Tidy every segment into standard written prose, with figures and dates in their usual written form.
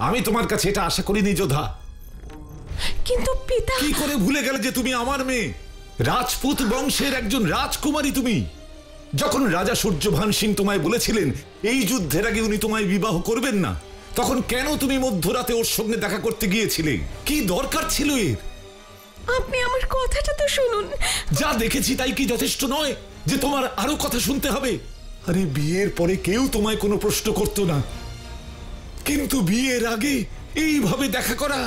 আমি তোমার কাছে এটা আশা করিনি যোধা। কিন্তু পিতা, কি করে ভুলে গেলে যে তুমি আমার মেয়ে, রাজপুত বংশের একজন রাজকুমারী তুমি? যখন রাজা সূর্যভান সিং তোমায় বলেছিলেন এই যুদ্ধের আগে উনি তোমায় বিবাহ করবেন না, তখন কেন তুমি মধ্যরাতে ওর সঙ্গে দেখা করতে গিয়েছিলে? কি দরকার ছিল এর? আপনি আমার কথাটা তো শুনুন। যা দেখেছি তাই কি যথেষ্ট নয় যে তোমার আরো কথা শুনতে হবে? আরে বিয়ের পরে কেউ তোমায় কোনো প্রশ্ন করতো না, কিন্তু বিয়ের আগে এইভাবে দেখা করা।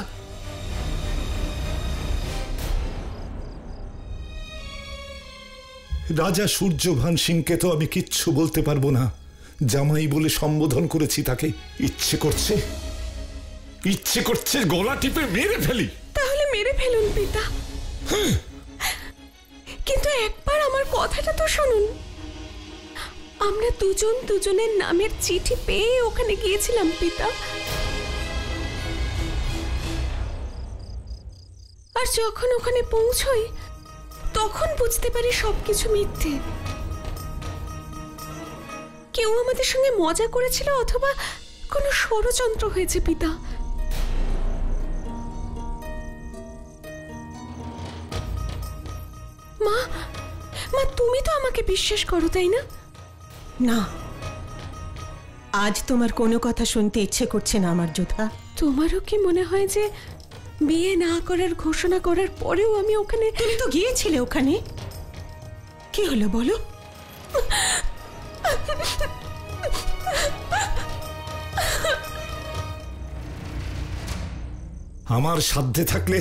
রাজা সূর্যভান সিংকে তো আমি কিচ্ছু বলতে পারবো না, জামাই বলে সম্বোধন করেছি তাকে। ইচ্ছে করছে গলা টিপে মেরে ফেলি। তাহলে মেরে ফেলুন পিতা, কিন্তু একবার আমার কথাটা তো শুনুন। আমরা দুজন দুজনের নামের চিঠি পেয়ে ওখানে গিয়েছিলাম পিতা, আর যখন ওখানে পৌঁছই তখন বুঝতে পারি সবকিছু মিথ্যে। কেউ আমাদের সঙ্গে মজা করেছিল অথবা কোনো ষড়যন্ত্র হয়েছে পিতা। মা, তুমি তো আমাকে বিশ্বাস করো, তাই না? না, আজ তোমার কোনো কথা শুনতে ইচ্ছে করছে না আমার যোধা। তোমারও কি মনে হয় যে বিয়ে না করার ঘোষণা করার পরেও আমি ওখানে? তুমি তো গিয়েছিলে ওখানে, কি হলো বলো? আমার সাধ্যে থাকলে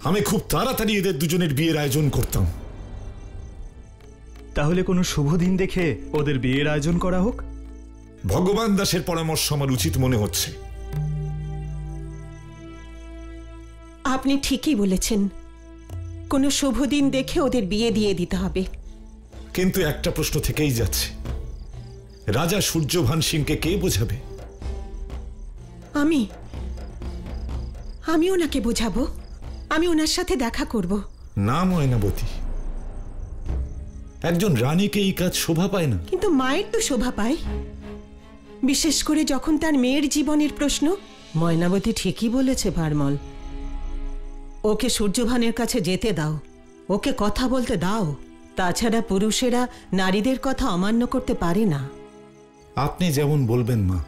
আমি খুব তাড়াতাড়ি এদের দুজনের বিয়ের আয়োজন করতাম। তাহলে কোনো শুভ দিন দেখে ওদের বিয়ের আয়োজন করা হোক। ভগবান দাসের পরামর্শ আমার উচিত মনে হচ্ছে। আপনি ঠিকই বলেছেন, কোনো শুভ দিন দেখে ওদের বিয়ে দিয়ে দিতে হবে। কিন্তু একটা প্রশ্ন থেকেই যাচ্ছে, রাজা সূর্যভান সিংকে কে বোঝাবে? আমি ওনাকে বোঝাবো, আমি ওনার সাথে দেখা করব। না ময়নাবতী, একজন রানীকে এই কাজ শোভা পায় না। কিন্তু মায়ের তো শোভা পায়, বিশেষ করে যখন তার মেয়ের জীবনের প্রশ্ন। ময়নাবতী ঠিকই বলেছে ভারমল, ওকে সূর্যভানের কাছে যেতে দাও, ওকে কথা বলতে দাও। তাছাড়া পুরুষেরা নারীদের কথা অমান্য করতে পারে না। আপনি যেমন বলবেন মা।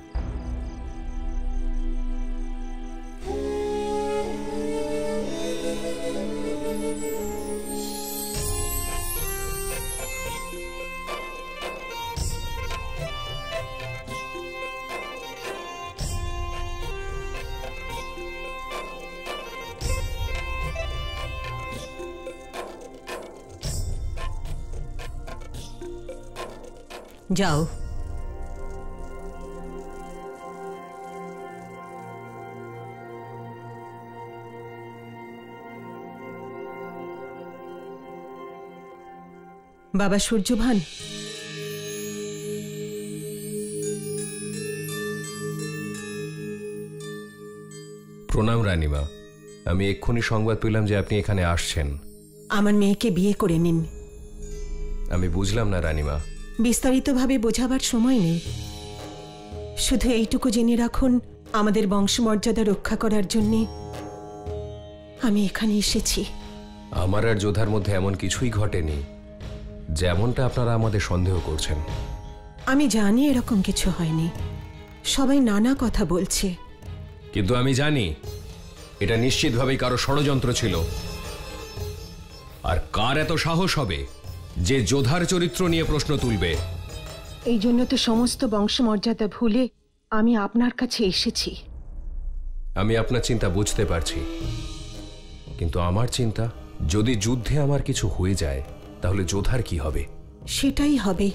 যাও। বাবা সূর্যভান, প্রণাম রানীমা। আমি এক্ষুনি সংবাদ পেলাম যে আপনি এখানে আসছেন। আমার মেয়েকে বিয়ে করে নিন। আমি বুঝলাম না রানীমা। বিস্তারিতভাবে বোঝাবার সময় নেই, শুধু এইটুকু জেনে রাখুন, আমাদের বংশমর্যাদা রক্ষা করার জন্যে আমি এখানে এসেছি। আমার আর যোধার মধ্যে এমন কিছুই ঘটেনি যেমনটা আপনারা আমাদের সন্দেহ করছেন। আমি জানি এরকম কিছু হয়নি, সবাই নানা কথা বলছে। কিন্তু আমি জানি এটা নিশ্চিতভাবেই কারো ষড়যন্ত্র ছিল। আর কার এত সাহস হবে যে যোধার চরিত্র নিয়ে প্রশ্ন তুলবে? এই জন্য তো সমস্ত বংশমর্যাদা ভুলে আমি আপনার কাছে এসেছি। আমি আপনার চিন্তা বুঝতে পারছি, কিন্তু আমার চিন্তা, যদি যুদ্ধে আমার কিছু হয়ে যায় তাহলে যোধার কি হবে? সেটাই হবে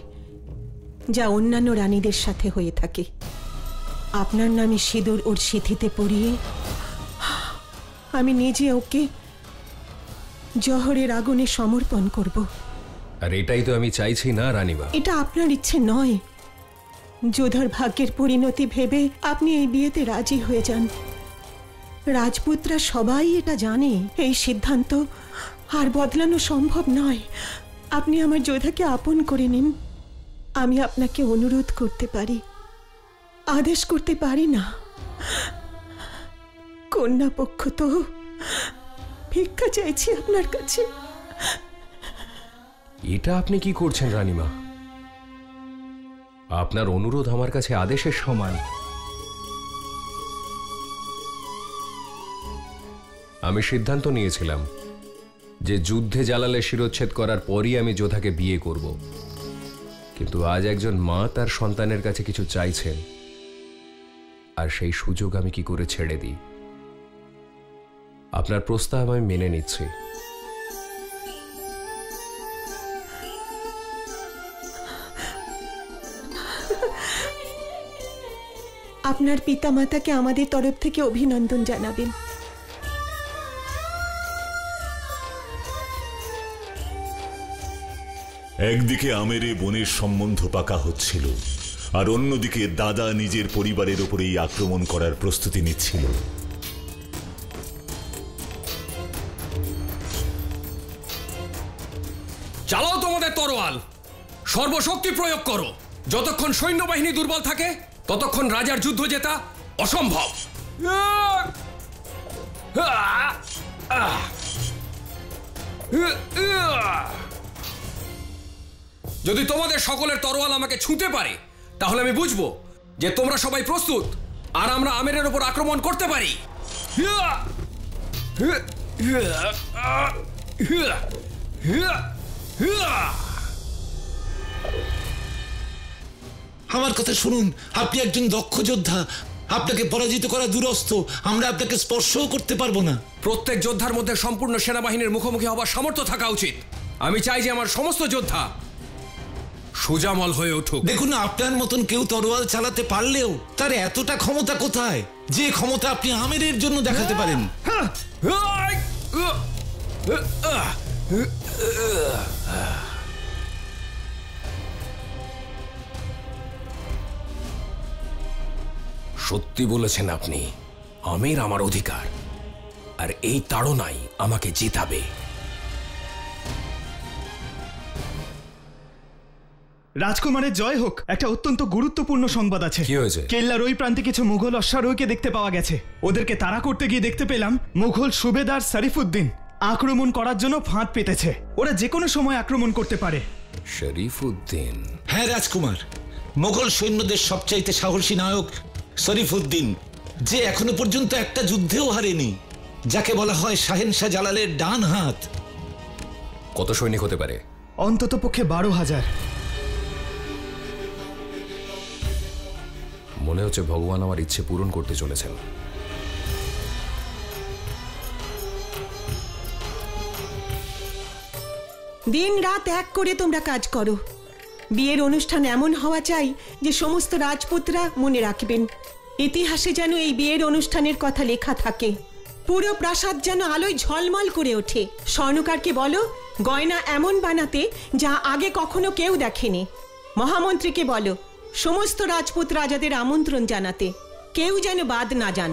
যা অন্যান্য রানীদের সাথে হয়ে থাকে। আপনার নামে সিঁদুর ওর সিঁথিতে পরিয়ে আমি নিজে ওকে জহরের আগুনে সমর্পণ করব। আর এটাই তো আমি চাইছি না রানীমা। এটা আপনার ইচ্ছে নয়। যোধার ভাগ্যের পরিণতি ভেবে আপনি এই বিয়েতে রাজি হয়ে যান। রাজপুতরা সবাই এটা জানে, এই সিদ্ধান্ত আর বদলানো সম্ভব নয়। আপনি আমার যোধাকে আপন করে নিন। আমি আপনাকে অনুরোধ করতে পারি, আদেশ করতে পারি না। কন্যা পক্ষ তো ভিক্ষা চাইছি আপনার কাছে। এটা আপনি কি করছেন রানীমা? আপনার অনুরোধ আমার কাছে আদেশের সমান। আমি সিদ্ধান্ত নিয়েছিলাম যে যুদ্ধে জালালে শিরোচ্ছেদ করার পরই আমি যোধাকে বিয়ে করব, কিন্তু আজ একজন মা তার সন্তানের কাছে কিছু চাইছেন, আর সেই সুযোগ আমি কি করে ছেড়ে দিই? আপনার প্রস্তাব আমি মেনে নিচ্ছি। আপনার পিতামাতাকে আমাদের তরফ থেকে অভিনন্দন জানাবেন। একদিকে আমেরে বোনের সম্বন্ধ পাকা হচ্ছিল, আর অন্যদিকে দাদা নিজের পরিবারের উপরেই আক্রমণ করার প্রস্তুতি নিচ্ছিল। চালাও তোমাদের তরোয়াল, সর্বশক্তি প্রয়োগ করো। যতক্ষণ সৈন্যবাহিনী দুর্বল থাকে ততক্ষণ রাজার যুদ্ধ জেতা অসম্ভব। যদি তোমাদের সকলের তরোয়াল আমাকে ছুঁতে পারে তাহলে আমি বুঝবো যে তোমরা সবাই প্রস্তুত, আর আমরা আমেরের উপর আক্রমণ করতে পারি। আমার কথা শুনুন, আপনি একজন দক্ষ যোদ্ধা, আপনাকে পরাজিত করা দুরস্থ, আমরা আপনাকে স্পর্শও করতে পারবো না। প্রত্যেক যোদ্ধার মধ্যে সম্পূর্ণ সেনাবাহিনীর মুখোমুখি হবার সামর্থ্য থাকা উচিত। আমি চাই যে আমার সমস্ত যোদ্ধা সুজামল হয়ে উঠুক। দেখুন, আপনার মতন কেউ তরোয়াল চালাতে পারলেও তার এতটা ক্ষমতা কোথায় যে ক্ষমতা আপনি আমেরের জন্য দেখাতে পারেন? সত্যি বলেছেন আপনি, আমের আমার অধিকার, আর এই তাড়নাই আমাকে জেতাবে। রাজকুমারের জয় হোক। একটা অত্যন্ত গুরুত্বপূর্ণ সংবাদ আছে। কি হয়েছে? কেল্লার ওই প্রান্তে কিছু মুঘল অশ্বারোহীকে দেখতে পাওয়া গেছে। ওদেরকে তাড়া করতে গিয়ে দেখতে পেলাম মুঘল সুবেদার শরীফুদ্দিন আক্রমণ করার জন্য ফাঁদ পেতেছে। ওরা যে কোনো সময় আক্রমণ করতে পারে। শরীফুদ্দিন? হ্যাঁ রাজকুমার, মোগল সৈন্যদের সবচাইতে সাহসী নায়ক শরীফুদ্দিন, যে এখনো পর্যন্ত একটা যুদ্ধেও হারেনি, যাকে বলা হয় শাহেনশাহ জালালের ডান হাত। কত সৈনিক হতে পারে? অন্তত পক্ষে 12,000। মনে হচ্ছে ভগবান আমার ইচ্ছে পূরণ করতে চলেছেন। দিন রাত এক করে তোমরা কাজ করো। বিয়ের অনুষ্ঠান এমন হওয়া চাই যে সমস্ত রাজপুতরা মনে রাখবেন। ইতিহাসে যেন এই বিয়ের অনুষ্ঠানের কথা লেখা থাকে। পুরো প্রাসাদ যেন আলোয় ঝলমল করে ওঠে। স্বর্ণকারকে বলো গয়না এমন বানাতে যা আগে কখনো কেউ দেখেনি। মহামন্ত্রীকে বলো সমস্ত রাজপুত রাজাদের আমন্ত্রণ জানাতে, কেউ যেন বাদ না যান।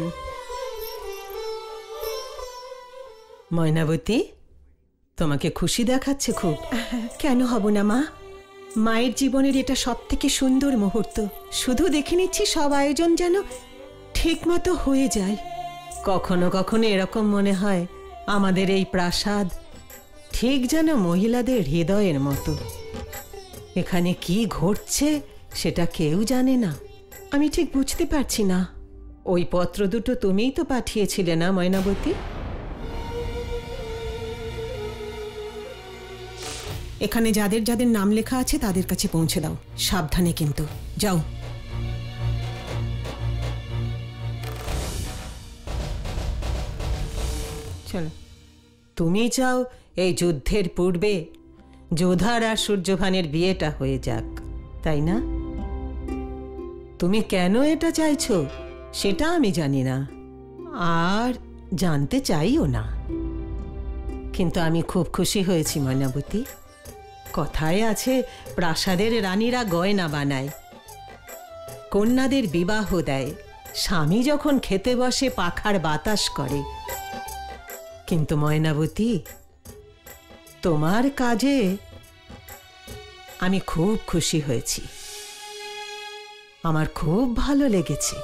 ময়নাবতী, তোমাকে খুশি দেখাচ্ছে খুব। কেন হব না মা? মায়ের জীবনের এটা সব থেকে সুন্দর মুহূর্ত। শুধু দেখে নিচ্ছি সব আয়োজন যেন ঠিক মতো হয়ে যায়। কখনো কখনো এরকম মনে হয় আমাদের এই প্রাসাদ ঠিক যেন মহিলাদের হৃদয়ের মতো। এখানে কি ঘটছে সেটা কেউ জানে না। আমি ঠিক বুঝতে পারছি না। ওই পত্র দুটো তুমিই তো পাঠিয়েছিলে না ময়নাবতী? এখানে যাদের যাদের নাম লেখা আছে তাদের কাছে পৌঁছে দাও। সাবধানে কিন্তু, যাও। চলো। তুমি চাও এই যুদ্ধের পূর্বে যোধার আর সূর্যভানের বিয়েটা হয়ে যাক, তাই না? তুমি কেন এটা চাইছো সেটা আমি জানি না, আর জানতে চাইও না। কিন্তু আমি খুব খুশি হয়েছি ময়নাবতী। কথায় আছে প্রাসাদের রানীরা গয়না বানায়, কন্যাদের বিবাহ দেয়, স্বামী যখন খেতে বসে পাখার বাতাস করে। কিন্তু ময়নাবতী, তোমার কাজে আমি খুব খুশি হয়েছি। আমার খুব ভালো লেগেছে।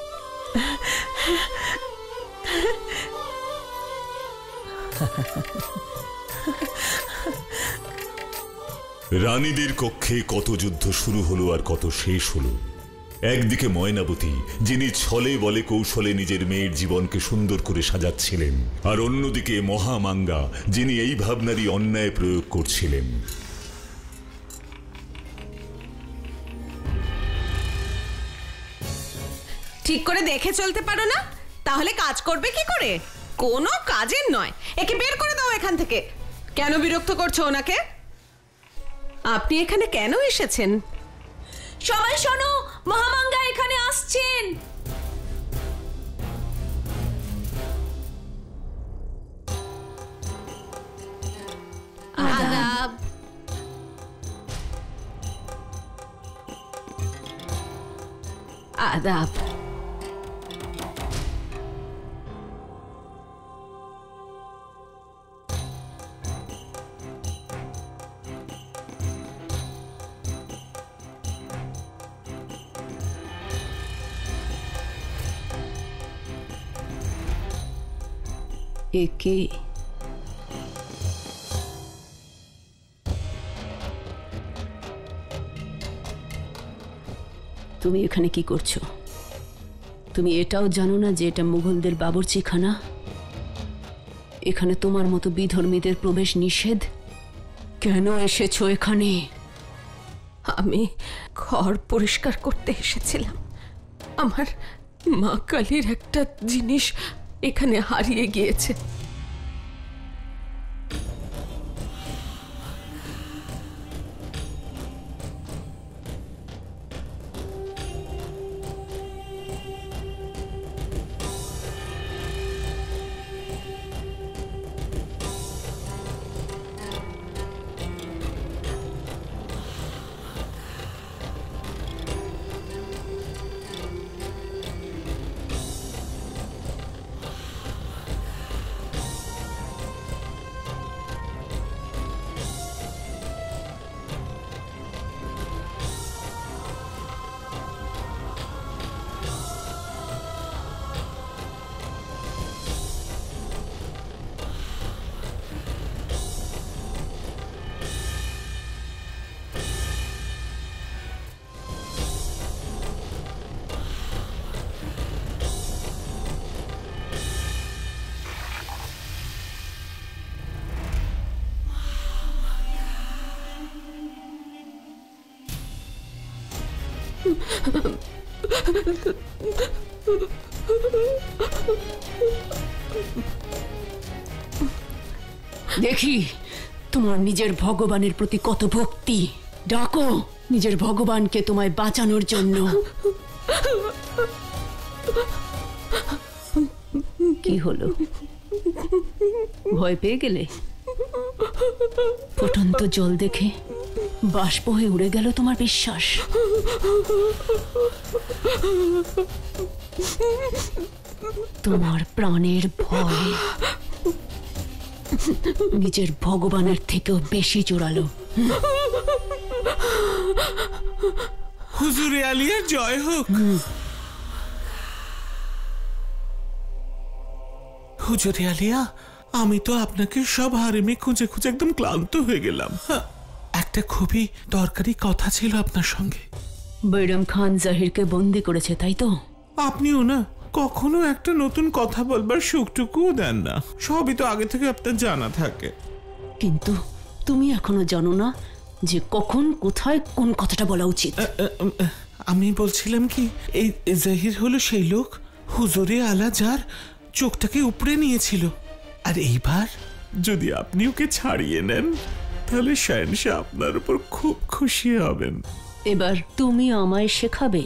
রানীদের কক্ষে কত যুদ্ধ শুরু হলো আর কত শেষ হলো। একদিকে ময়নাবতী, যিনি ছলে বলে কৌশলে নিজের মেয়ের জীবনকে সুন্দর করে সাজাচ্ছিলেন, আর অন্যদিকে মহামাঙ্গা, যিনি এই ভাবনারই অন্যায় প্রয়োগ করছিলেন। ঠিক করে দেখে চলতে পারো না? তাহলে কাজ করবে কি করে? কোনো কাজের নয়। একে বের করে দাও এখান থেকে। কেন বিরক্ত করছো ওনাকে? আপনি এখানে কেন এসেছেন? সবাই শোনো, মহামাঙ্গা এখানে আসছেন। আদাব। আদাব। একে তুমি এখানে কি করছো? তুমি এটাও জানো না যে এটা মুঘলদের বাবুর্চিখানা? এখানে তোমার মতো বিধর্মীদের প্রবেশ নিষেধ। কেন এসেছো এখানে? আমি ঘর পরিষ্কার করতে এসেছিলাম। আমার মা কালীর একটা জিনিস এখানে হারিয়ে গিয়েছে। দেখি তোমার নিজের ভগবানের প্রতি কত ভক্তি। ডাকো নিজের ভগবানকে তোমায় বাঁচানোর জন্য। কি হলো, ভয় পেয়ে গেলে? ফুটন্ত জল দেখে বাষ্প হয়ে উড়ে গেল তোমার বিশ্বাস? তোমার প্রাণের ভয় নিজের ভগবানের থেকেও বেশি জোরালো। হুজুরে আলিয়া জয় হোক। হুজুরে আলিয়া, আমি তো আপনাকে সব হারেমে খুঁজে খুঁজে একদম ক্লান্ত হয়ে গেলাম। একটা খুবই দরকারি কথা ছিল আপনার সঙ্গে। বৈরম খান জাহিরকে বন্দি করেছে, তাই তো? আপনিও না কখনো একটা নতুন কথা বলবার সুখটুকুও দেন না। সবই তো আগে থেকে আপনার জানা থাকে। কিন্তু তুমি এখনো জানো না যে কখন কোথায় কোন কথাটা বলা উচিত। আমি বলছিলাম কি, এই জাহির হলো সেই লোক হুজুরে আলা যার চোখটাকে উপড়ে নিয়েছিল। আর এইবার যদি আপনি ওকে ছাড়িয়ে নেন তাহলে শাহেনশাহ আপনার উপর খুব খুশি হবেন। এবার তুমি আমায় শেখাবে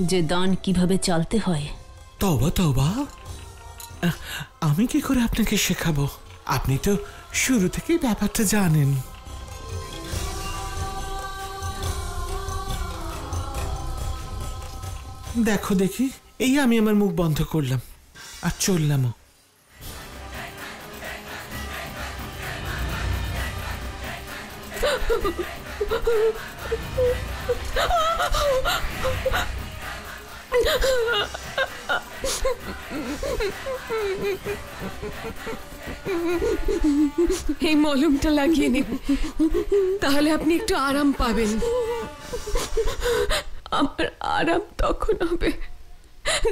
যে দান কিভাবে চালতে হয়। তওবা তওবা, আমি কি করে আপনাকে শেখাবো? আপনি তো শুরু থেকেই ব্যাপারটা জানেন। দেখো দেখি, এই আমি আমার মুখ বন্ধ করলাম আর চললামও। এই মলমটা লাগিয়ে নিন, তাহলে আপনি একটু আরাম পাবেন। আমার আরাম তখন হবে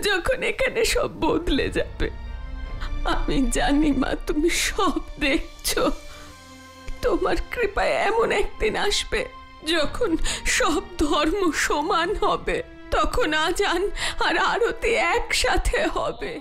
যখন এখানে সব বদলে যাবে। আমি জানি মা, তুমি সব দেখছো। তোমার কৃপায় এমন একদিন আসবে যখন সব ধর্ম সমান হবে, তখন আজান আর আরতি একসাথে হবে।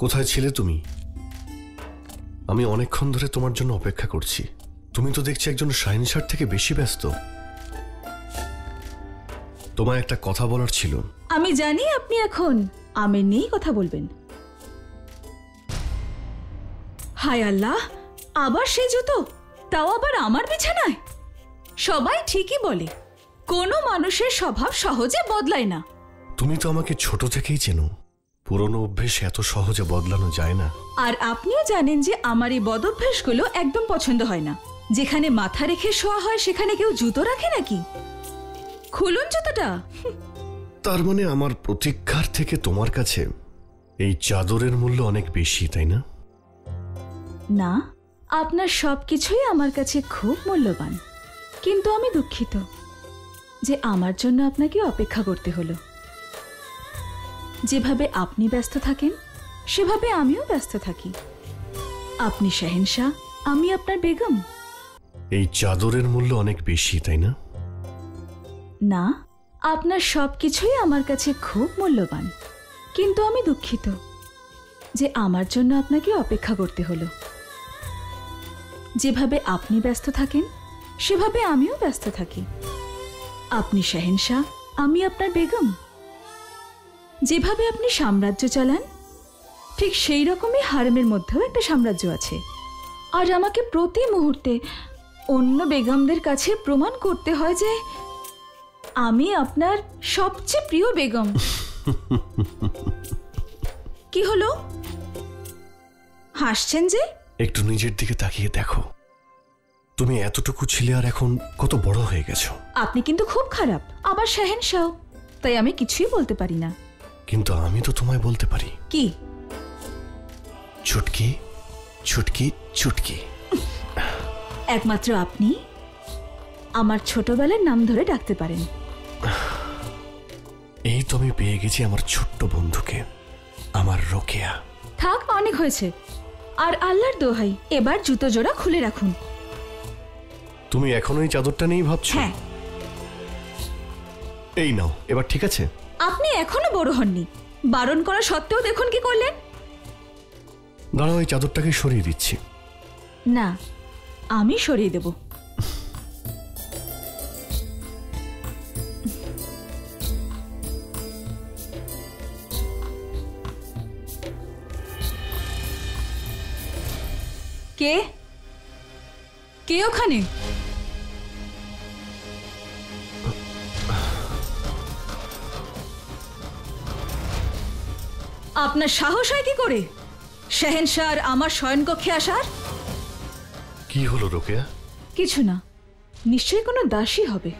কোথায় ছিলে তুমি? আমি অনেকক্ষণ ধরে তোমার জন্য অপেক্ষা করছি। তুমি তো দেখছি একজন শাহিনশার থেকে বেশি ব্যস্ত। তোমায় একটা কথা বলার ছিল। আমি জানি আপনি এখন আমের নিয়েই কথা বলবেন। হায় আল্লাহ, আবার সে জুতো, তাও আবার আমার বিছানায়। সবাই ঠিকই বলে কোনো মানুষের স্বভাব সহজে বদলায় না। তুমি তো আমাকে ছোট থেকেই চেনো, পুরনো অভ্যেস এত সহজে বদলানো যায় না। আর আপনিও জানেন যে আমার এই বদঅভ্যাসগুলো একদম পছন্দ হয় না। যেখানে মাথা রেখে শোয়া হয় সেখানে কেউ জুতো রাখে নাকি? খুলুন জুতোটা। তার মানে আমার প্রতীক্ষার থেকে তোমার কাছে এই চাদরের মূল্য অনেক বেশি, তাই না? না, আপনার সবকিছুই আমার কাছে খুব মূল্যবান, কিন্তু আমি দুঃখিত যে আমার জন্য আপনাকে অপেক্ষা করতে হলো। যেভাবে আপনি ব্যস্ত থাকেন সেভাবে আমিও ব্যস্ত থাকি। আপনি শাহেনশাহ, আমি আপনার বেগম। এই চাদরের মূল্য অনেক বেশি, তাই না? না, আপনার সবকিছুই আমার কাছে খুব মূল্যবান, কিন্তু আমি দুঃখিত যে আমার জন্য আপনাকে অপেক্ষা করতে হলো। যেভাবে আপনি ব্যস্ত থাকেন সেভাবে আমিও ব্যস্ত থাকি। আপনি শাহেনশাহ, আমি আপনার বেগম। যেভাবে আপনি সাম্রাজ্য চালান ঠিক সেই রকমই হারেমের মধ্যেও একটা সাম্রাজ্য আছে। আর আমাকে প্রতি মুহূর্তে অন্য বেগমদের কাছে প্রমাণ করতে হয় যে আমি আপনার সবচেয়ে প্রিয় বেগম। কি হলো, হাসছেন যে? একটু নিজের দিকে তাকিয়ে দেখো, তুমি এতটুকু ছিলে আর এখন কত বড় হয়ে গেছো। আপনি কিন্তু খুব খারাপ, আবার শাহেনশাহ, তাই আমি কিছুই বলতে পারি না। কিন্তু আমি তো তোমায় বলতে পারি। কি? ছুটকি ছুটকি ছুটকি। একমাত্র আপনি আমার ছোটবেলার নাম ধরে ডাকতে পারেন। এই তো আমি পেয়ে গেছি আমার ছোট্ট বন্ধুকে, আমার রোকেয়া। থাক, অনেক হয়েছে। আর আল্লাহর দোহাই, এবার জুতো জোড়া খুলে রাখুন। তুমি এখনো এই চাদরটা নেই ভাবছো? হ্যাঁ। এই নাও, এবার ঠিক আছে? আপনি এখনো বড় হননি, বারণ করা সত্ত্বেও দেখুন কি করলেন। দাঁড়াও, এই চাদরটাকে সরিয়ে দিচ্ছি। না, আমি সরিয়ে দেব। কে কে ওখানে? আপনার সাহস হয় কি করে শাহেনশাহ আমার শয়নকক্ষে আসার? কি হলো রোকেয়া? কিছু না, নিশ্চয়ই কোনো দাসী হবে।